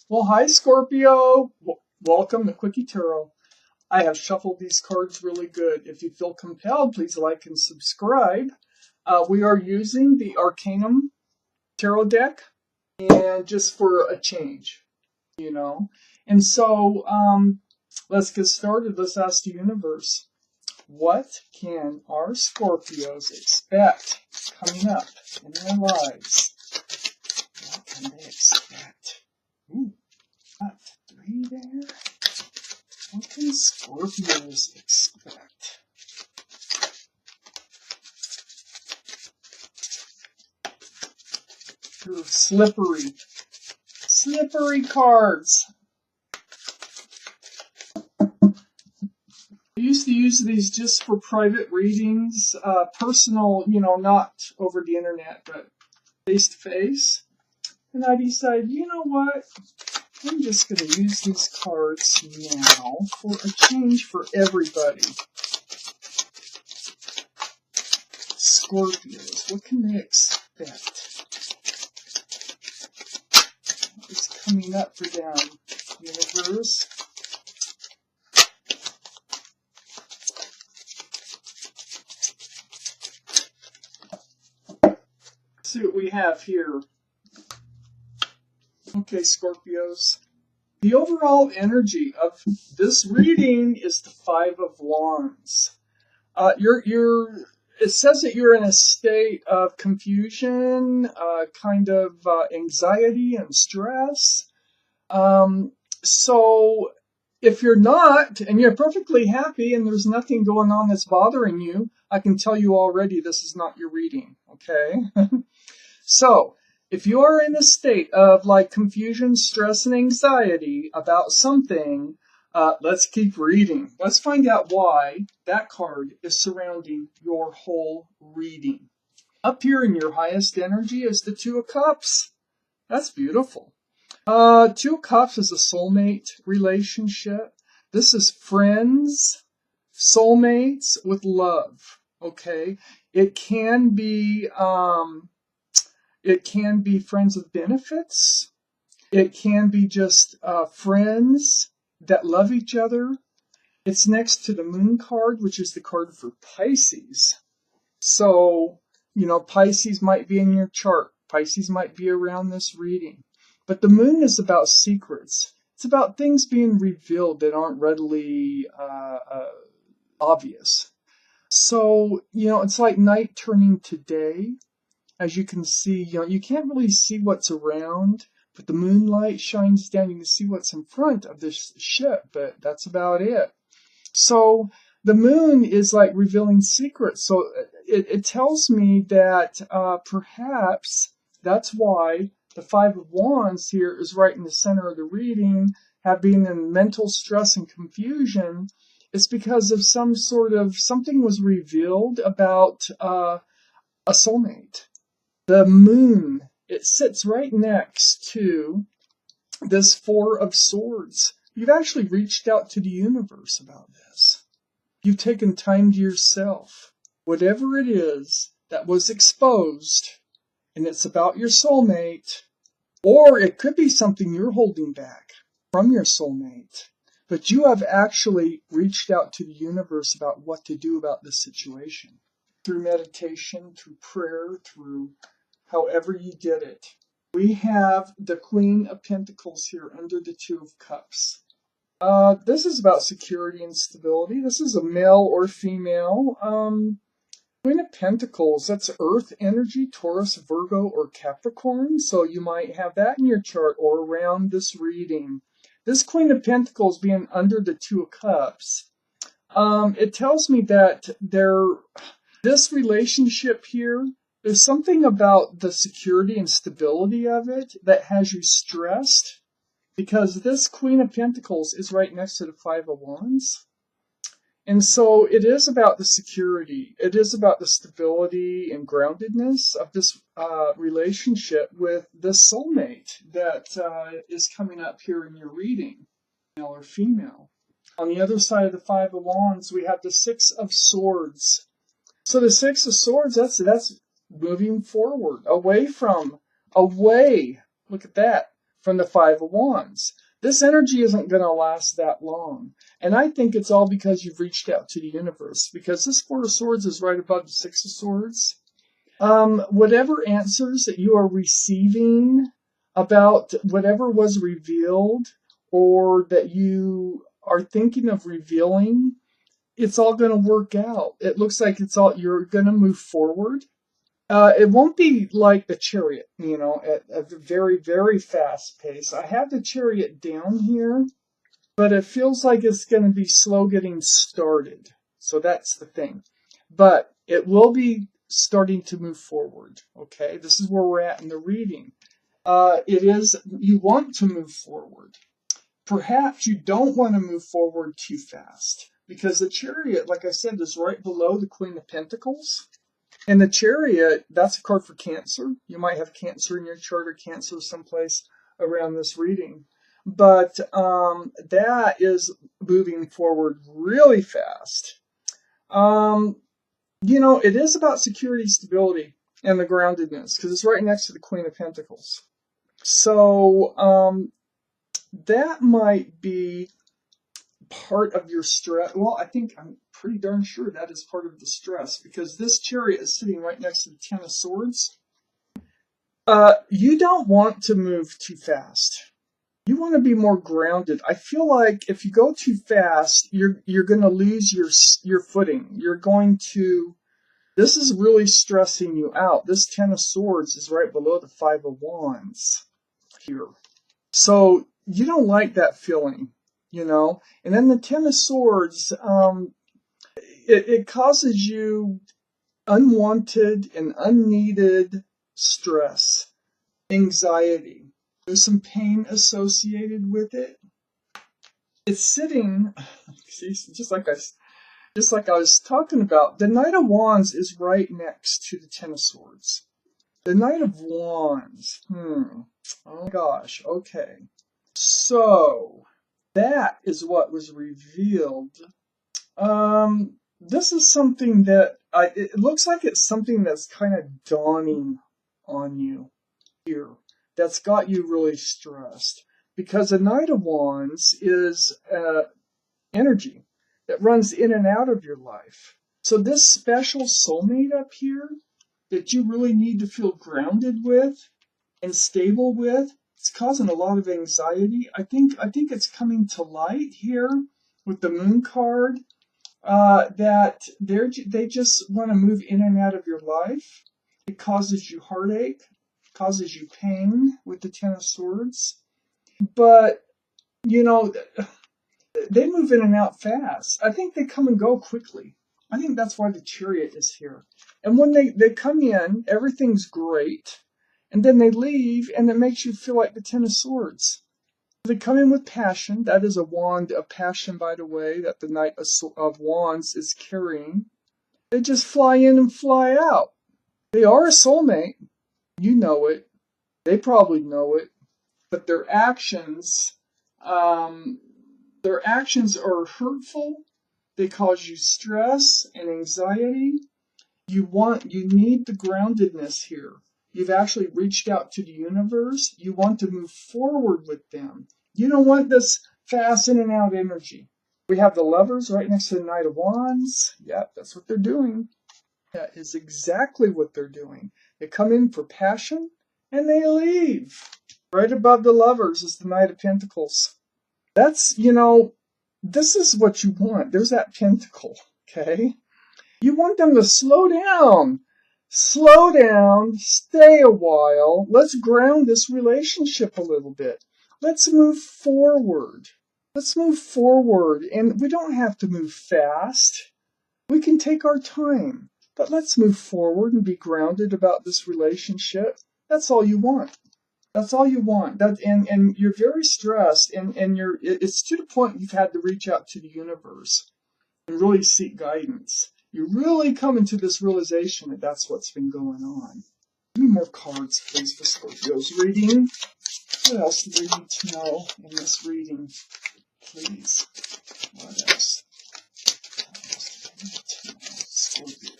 Well, hi, Scorpio. Welcome to Quickie Tarot. I have shuffled these cards really good. If you feel compelled, please like and subscribe. We are using the Arcanum Tarot deck, and just for a change, you know. And so, let's get started. Let's ask the universe, what can our Scorpios expect coming up in their lives? What can they expect? Ooh, got 3 there. What can Scorpios expect? Ooh, slippery cards. I used to use these just for private readings, personal, not over the internet, but face to face. And I decided, you know what? I'm just going to use these cards now for a change for everybody. Scorpios, what can they expect? What's coming up for them, universe? Let's see what we have here. Okay, Scorpios. The overall energy of this reading is the 5 of Wands. It says that you're in a state of confusion, kind of anxiety and stress. So if you're not, and you're perfectly happy and there's nothing going on that's bothering you, I can tell you already this is not your reading, okay? So, if you are in a state of like confusion, stress, and anxiety about something, let's keep reading. Let's find out why that card is surrounding your whole reading. Up here in your highest energy is the 2 of Cups. That's beautiful. 2 of Cups is a soulmate relationship. This is friends, soulmates with love. Okay, it can be friends with benefits. It can be just friends that love each other. It's next to the Moon card, which is the card for Pisces. So, Pisces might be in your chart. Pisces might be around this reading. But the Moon is about secrets. It's about things being revealed that aren't readily obvious. So, it's like night turning to day. As you can see, you can't really see what's around, but the moonlight shines down. You can see what's in front of this ship, but that's about it. So the moon is like revealing secrets. So it tells me that perhaps that's why the 5 of Wands here is right in the center of the reading, having in mental stress and confusion. It's because of something was revealed about a soulmate. The moon, it sits right next to this 4 of Swords. You've actually reached out to the universe about this. You've taken time to yourself. Whatever it is that was exposed, and it's about your soulmate, or it could be something you're holding back from your soulmate, but you have actually reached out to the universe about what to do about this situation. Through meditation, through prayer, through however you did it. We have the Queen of Pentacles here under the 2 of Cups. This is about security and stability. This is a male or female. Queen of Pentacles, that's Earth energy, Taurus, Virgo, or Capricorn. So you might have that in your chart or around this reading. This Queen of Pentacles being under the 2 of Cups, it tells me that this relationship here, there's something about the security and stability of it that has you stressed, because this Queen of Pentacles is right next to the 5 of Wands. And so it is about the security. It is about the stability and groundedness of this relationship with this soulmate that is coming up here in your reading, male or female. On the other side of the 5 of Wands, we have the 6 of Swords. So the 6 of Swords, that's moving forward, away, look at that, from the Five of Wands. This energy isn't going to last that long. And I think it's all because you've reached out to the universe, because this Four of Swords is right above the Six of Swords. Whatever answers that you are receiving about whatever was revealed or that you are thinking of revealing, it's all going to work out. It looks like you're going to move forward. It won't be like the Chariot, at a very, very fast pace. I have the Chariot down here, but it feels like it's going to be slow getting started. So that's the thing. But it will be starting to move forward. Okay, this is where we're at in the reading. You want to move forward. Perhaps you don't want to move forward too fast, because the Chariot, like I said, is right below the Queen of Pentacles. And the Chariot, that's a card for Cancer. You might have Cancer in your chart or Cancer someplace around this reading. But that is moving forward really fast. It is about security, stability, and the groundedness, because it's right next to the Queen of Pentacles. So that might be part of your stress. Well, I'm pretty darn sure that is part of the stress, because this Chariot is sitting right next to the Ten of Swords. You don't want to move too fast. You want to be more grounded. I feel like if you go too fast, you're going to lose your footing. This is really stressing you out. This Ten of Swords is right below the Five of Wands here. So you don't like that feeling, And then the Ten of Swords, it causes you unwanted and unneeded stress, anxiety. There's some pain associated with it. It's sitting, see, just like I was talking about. The Knight of Wands is right next to the Ten of Swords. The Knight of Wands. Oh my gosh. Okay. So that is what was revealed. This is something that it looks like it's something that's kind of dawning on you here. That's got you really stressed, because the Knight of Wands is energy that runs in and out of your life. So this special soulmate up here that you really need to feel grounded with and stable with, it's causing a lot of anxiety. I think it's coming to light here with the Moon card, that they just want to move in and out of your life. It causes you heartache, causes you pain with the Ten of Swords. But, they move in and out fast. I think they come and go quickly. I think that's why the Chariot is here. And when they come in, everything's great. And then they leave, and it makes you feel like the Ten of Swords. They come in with passion. That is a wand of passion, by the way, that the Knight of Wands is carrying. They just fly in and fly out. They are a soulmate. You know it. They probably know it. But their actions are hurtful. They cause you stress and anxiety. You need the groundedness here. You've actually reached out to the universe. You want to move forward with them. You don't want this fast in and out energy. We have the Lovers right next to the Knight of Wands. Yep, that's what they're doing. That is exactly what they're doing. They come in for passion and they leave. Right above the Lovers is the Knight of Pentacles. That's, this is what you want. There's that pentacle, okay? You want them to slow down. Slow down, stay a while. Let's ground this relationship a little bit. Let's move forward. Let's move forward. And we don't have to move fast. We can take our time. But let's move forward and be grounded about this relationship. That's all you want. That's all you want. And you're very stressed, and it's to the point you've had to reach out to the universe and really seek guidance. You really come into this realization that that's what's been going on. Give me more cards, please, for Scorpio's reading. What else do they need to know in this reading? Please. What else? What else do they need to know? Scorpio.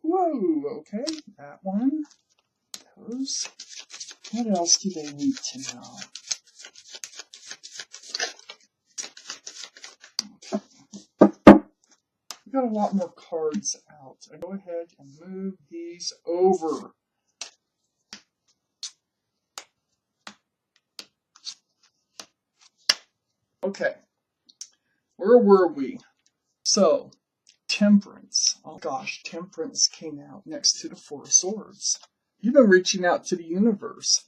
Whoa, okay. That one. Those. What else do they need to know? We've got a lot more cards out. I go ahead and move these over. Okay, where were we? So, Temperance. Oh gosh, Temperance came out next to the Four of Swords. You've been reaching out to the universe.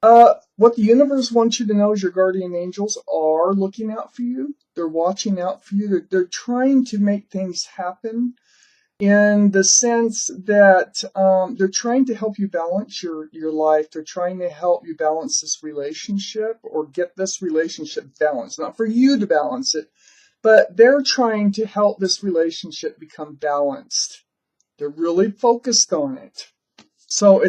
What the universe wants you to know is your guardian angels are looking out for you. They're watching out for you. They're trying to make things happen in the sense that they're trying to help you balance your life. They're trying to help you balance this relationship or get this relationship balanced. Not for you to balance it, but they're trying to help this relationship become balanced. They're really focused on it. So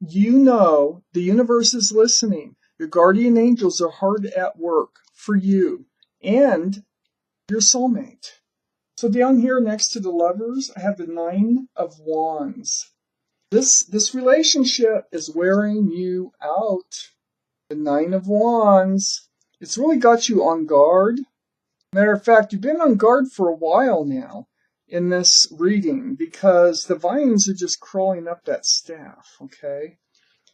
the universe is listening. Your guardian angels are hard at work for you and your soulmate. So down here next to the Lovers, I have the Nine of Wands. This relationship is wearing you out. The Nine of Wands. It's really got you on guard. Matter of fact, you've been on guard for a while now in this reading because the vines are just crawling up that staff, okay?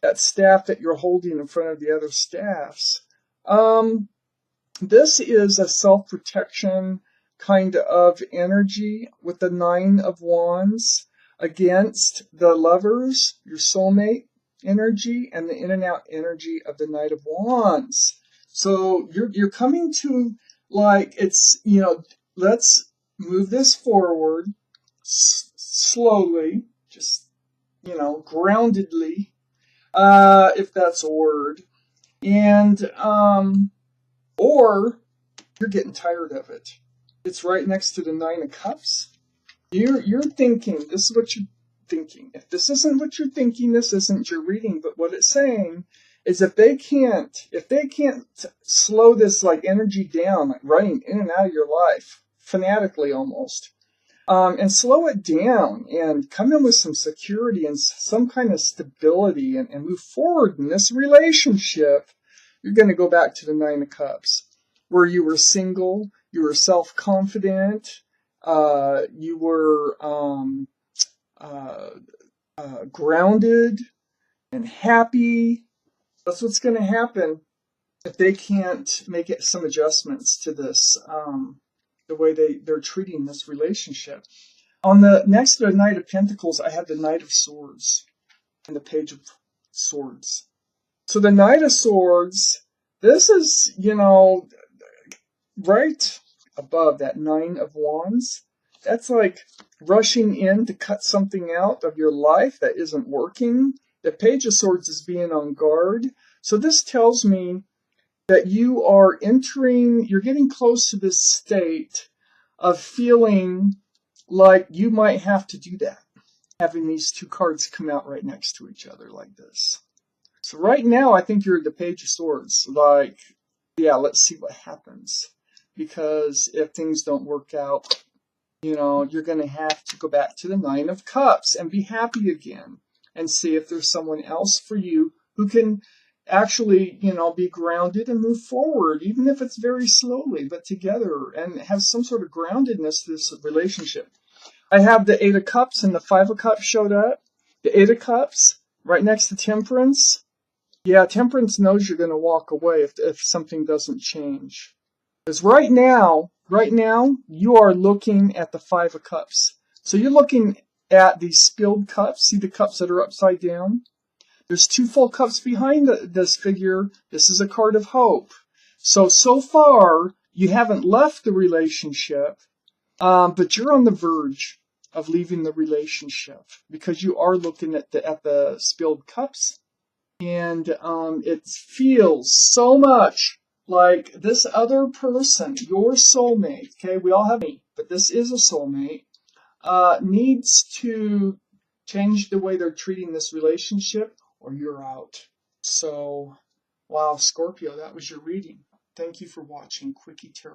That staff that you're holding in front of the other staffs. This is a self-protection kind of energy with the Nine of Wands against the Lovers, your soulmate energy, and the in and out energy of the Knight of Wands. So you're coming to, like, it's, let's move this forward slowly, just, groundedly, if that's a word. And, or you're getting tired of it. It's right next to the Nine of Cups. You're thinking, this is what you're thinking. If this isn't what you're thinking, this isn't your reading. But what it's saying is if they can't slow this like energy down, like running in and out of your life, fanatically almost, and slow it down and come in with some security and some kind of stability and move forward in this relationship, you're going to go back to the Nine of Cups, where you were single, you were self-confident, you were grounded and happy. That's what's going to happen if they can't make it some adjustments to this, the way they're treating this relationship. On the next to the Knight of Pentacles, I have the Knight of Swords and the Page of Swords. So the Knight of Swords, this is, right above that Nine of Wands. That's like rushing in to cut something out of your life that isn't working. The Page of Swords is being on guard. So this tells me that you're getting close to this state of feeling like you might have to do that, having these two cards come out right next to each other like this. So right now, I think you're the Page of Swords. Like, yeah, let's see what happens. Because if things don't work out, you're going to have to go back to the Nine of Cups and be happy again and see if there's someone else for you who can actually, be grounded and move forward, even if it's very slowly, but together, and have some sort of groundedness to this relationship. I have the Eight of Cups and the Five of Cups showed up. The Eight of Cups right next to Temperance. Yeah, Temperance knows you're going to walk away if something doesn't change. Because right now, you are looking at the Five of Cups. So you're looking at these spilled cups. See the cups that are upside down? There's two full cups behind this figure. This is a card of hope. So far, you haven't left the relationship, but you're on the verge of leaving the relationship because you are looking at the spilled cups. And it feels so much like this other person, your soulmate, okay, we all have me, but this is a soulmate, needs to change the way they're treating this relationship or you're out. So, wow, Scorpio, that was your reading. Thank you for watching Quickie Tarot.